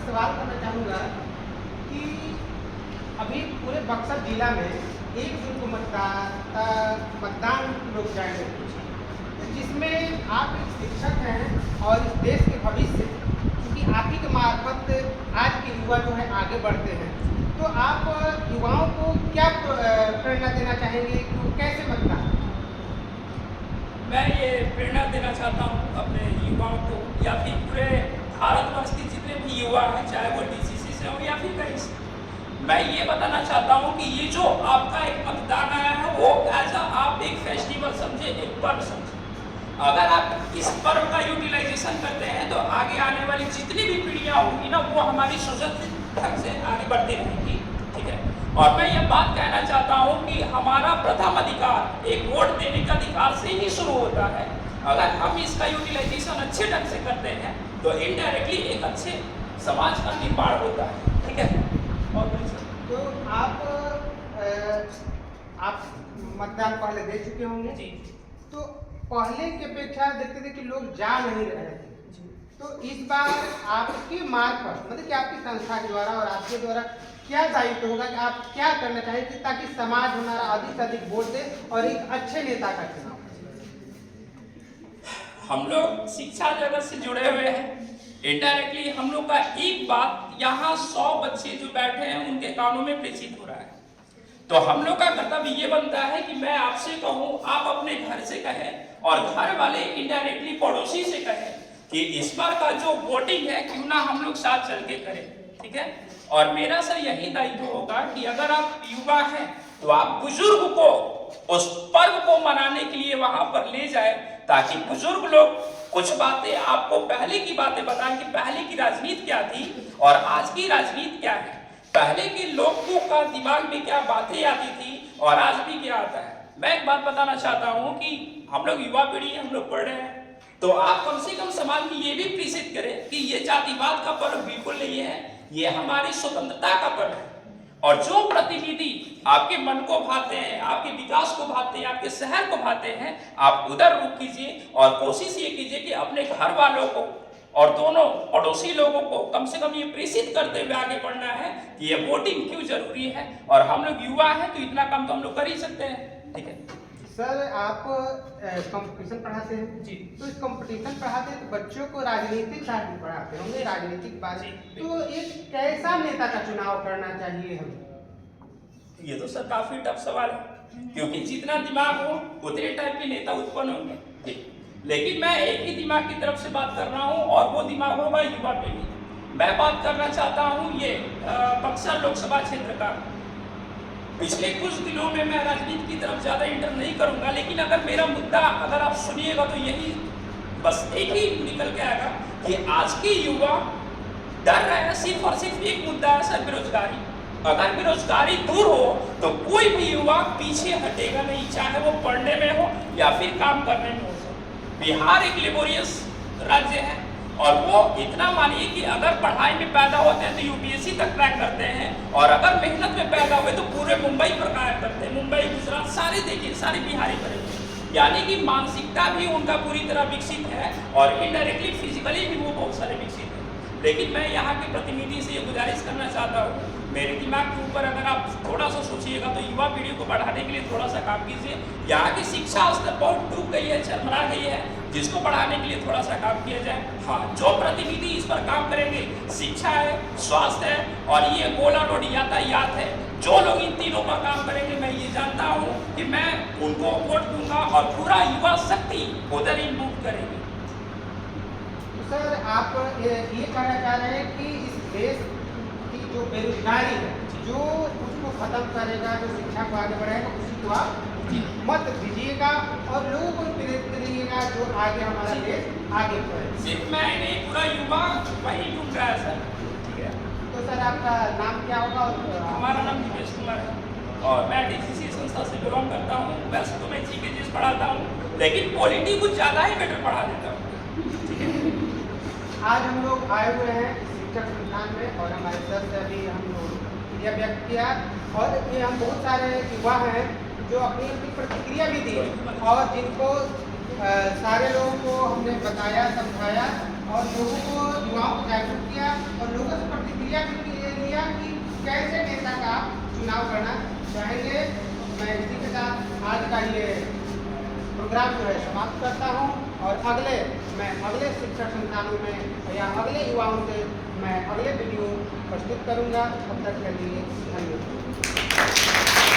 सवाल करना चाहूँगा कि अभी पूरे बक्सर जिला में 1 जून को मतदान लोग जाएंगे, तो जिसमें आप एक शिक्षक हैं और इस देश के भविष्य, क्योंकि आप ही के मार्फत आज के युवा जो है आगे बढ़ते हैं, तो आप युवाओं को क्या प्रेरणा देना चाहेंगे कि वो कैसे मतदान? मैं ये प्रेरणा देना चाहता हूँ अपने युवाओं को, या फिर पूरे भारतवर्ष के जितने भी युवा हैं, चाहे वो डीसीसी से हो या फिर कहीं से, मैं ये बताना चाहता हूँ कि ये जो आपका एक मतदान आया है वो एज आप एक फेस्टिवल समझे, एक पर्व समझे। अगर आप इस पर्व का यूटिलाइजेशन करते हैं तो आगे आने वाली जितनी भी पीढ़ियाँ होंगी ना, वो हमारी सुरक्षित ढंग से आगे बढ़ती रहेंगी, ठीक है। और मैं ये बात कहना चाहता हूँ कि हमारा प्रथम अधिकार एक वोट देने का अधिकार से ही शुरू होता है। अगर हम इसका यूटिलाइजेशन अच्छे ढंग से करते हैं तो इनडायरेक्टली एक अच्छे समाज का निर्माण होता है, ठीक है। और तो आप मतदान पहले दे चुके होंगे जी। तो पहले की अपेक्षा देखते थे कि लोग जा नहीं रहे थे, तो इस बार आपके मार्फत, मतलब कि आपकी संस्था के द्वारा और आपके द्वारा क्या दायित्व होगा कि आप क्या करना चाहेंगे ताकि समाज हमारा अधिक से अधिक वोट दे और एक अच्छे नेता का चुनाव? हम लोग शिक्षा जगत से जुड़े हुए हैं, इनडायरेक्टली हम लोग का एक बात यहाँ 100 बच्चे जो बैठे हैं उनके कानों में प्रेषित हो रहा है। तो हम लोग का कर्तव्य ये बनता है कि मैं आपसे कहूँ, आप अपने घर से कहें और घर वाले इनडायरेक्टली पड़ोसी से कहें कि इस बार का जो वोटिंग है क्यों ना हम लोग साथ चल के करें, ठीक है। और मेरा सर यही दायित्व होगा कि अगर आप युवा हैं तो आप बुजुर्ग को उस पर्व को मनाने के लिए वहां पर ले जाए, ताकि बुजुर्ग लोग कुछ बातें आपको पहले की बातें बताएं कि पहले की राजनीति क्या थी और आज की राजनीति क्या है, पहले के लोगों का दिमाग में क्या बातें आती थी और आज भी क्या आता है। मैं एक बात बताना चाहता हूँ कि हम लोग युवा पीढ़ी, हम लोग पढ़ रहे हैं, तो आप कम से कम समाज में ये भी प्रेषित करें कि ये जातिवाद का पर्व बिल्कुल नहीं है, ये हमारी स्वतंत्रता का पर्व है। और जो प्रतिनिधि आपके मन को भाते हैं, आपके विकास को भाते हैं, आपके शहर को भाते हैं, आप उधर रुख कीजिए और कोशिश ये कीजिए कि अपने घर वालों को और दोनों पड़ोसी लोगों को कम से कम ये प्रेषित करते हुए आगे बढ़ना है कि ये वोटिंग क्यों जरूरी है। और हम लोग युवा हैं तो इतना काम तो हम लोग कर ही सकते हैं, ठीक है। सर आप कंपटीशन पढ़ाते हैं जी, तो इस कंपटीशन पढ़ाते हैं तो बच्चों को राजनीतिक शास्त्र भी पढ़ाते होंगे, राजनीतिक बारे, तो एक कैसा नेता का चुनाव करना चाहिए हमें? ये तो सर काफी टफ सवाल है, क्योंकि जितना दिमाग हो उतने टाइप के नेता उत्पन्न होंगे, लेकिन मैं एक ही दिमाग की तरफ से बात कर रहा हूँ और वो दिमाग होगा युवा पीढ़ी। मैं बात करना चाहता हूँ ये बक्सर लोकसभा क्षेत्र का। पिछले कुछ दिनों में मैं राजनीति की तरफ ज्यादा इंटर नहीं करूंगा, लेकिन अगर मेरा मुद्दा अगर आप सुनिएगा तो यही बस एक ही निकल के आएगा कि आज के युवा डर रहे हैं सिर्फ और सिर्फ एक मुद्दा है सर, बेरोजगारी। अगर बेरोजगारी दूर हो तो कोई भी युवा पीछे हटेगा नहीं, चाहे वो पढ़ने में हो या फिर काम करने में हो। बिहार एक लेबोरियस राज्य है और वो इतना मानिए कि अगर पढ़ाई में पैदा होते हैं तो यूपीएससी तक क्रैक करते हैं, और अगर मेहनत में पैदा हुए तो पूरे मुंबई पर कायम करते हैं। मुंबई, गुजरात सारे देखिए, सारे बिहारी भरे, यानी कि मानसिकता भी उनका पूरी तरह विकसित है और इनडायरेक्टली फिजिकली भी वो बहुत सारे विकसित है। लेकिन मैं यहाँ के प्रतिनिधि से ये गुजारिश करना चाहता हूँ, मेरे दिमाग के ऊपर अगर आप थोड़ा सा सोचिएगा तो युवा पीढ़ी को बढ़ाने के लिए थोड़ा सा काम कीजिए। यहाँ की शिक्षा स्तर बहुत डूब गई है, चरमरा गई है, जिसको बढ़ाने के लिए थोड़ा सा काम किया जाए। हाँ, जो प्रतिनिधि इस पर काम करेंगे, शिक्षा है, स्वास्थ्य है और ये गोला रोड यातायात है, जो लोग इन तीनों पर काम करेंगे, मैं ये जानता हूँ कि मैं उनको वोट दूंगा और पूरा युवा शक्ति उधर ही मूव करेंगे। सर आप ये कहना चाह रहे हैं कि इस देश की जो बेरोजगारी है, जो उसको खत्म करेगा, जो शिक्षा को आगे बढ़ाएगा, उसी को आप मत दीजिएगा और लोगों को प्रेरित करिएगा जो आगे हमारा देश आगे बढ़े। सिर्फ मैं नहीं, पूरा युवा वही ढूंढ रहा है सर, ठीक है। तो सर आपका नाम क्या होगा? हमारा नाम दिवेश कुमार है और मैं डीसीसी संस्था से बिलोंग करता हूँ। वैसे तो मैं जीके पढ़ाता हूँ, लेकिन पॉलिटी कुछ ज़्यादा ही बेटर पढ़ा देता हूँ। आज हम लोग आए हुए हैं शिक्षक संस्थान में और हमारे सर से अभी हम लोग यह व्यक्त किया और ये हम बहुत सारे युवा हैं जो अपनी अपनी प्रतिक्रिया भी दी और जिनको सारे लोगों को हमने बताया, समझाया और लोगों को, युवाओं को जागरूक किया और लोगों से बदलाव करना चाहेंगे। मैं इसी के साथ आज का ये प्रोग्राम जो है समाप्त करता हूँ और मैं अगले शिक्षा संस्थानों में या अगले युवाओं से मैं अगले वीडियो प्रस्तुत करूँगा। तब तक के लिए धन्यवाद।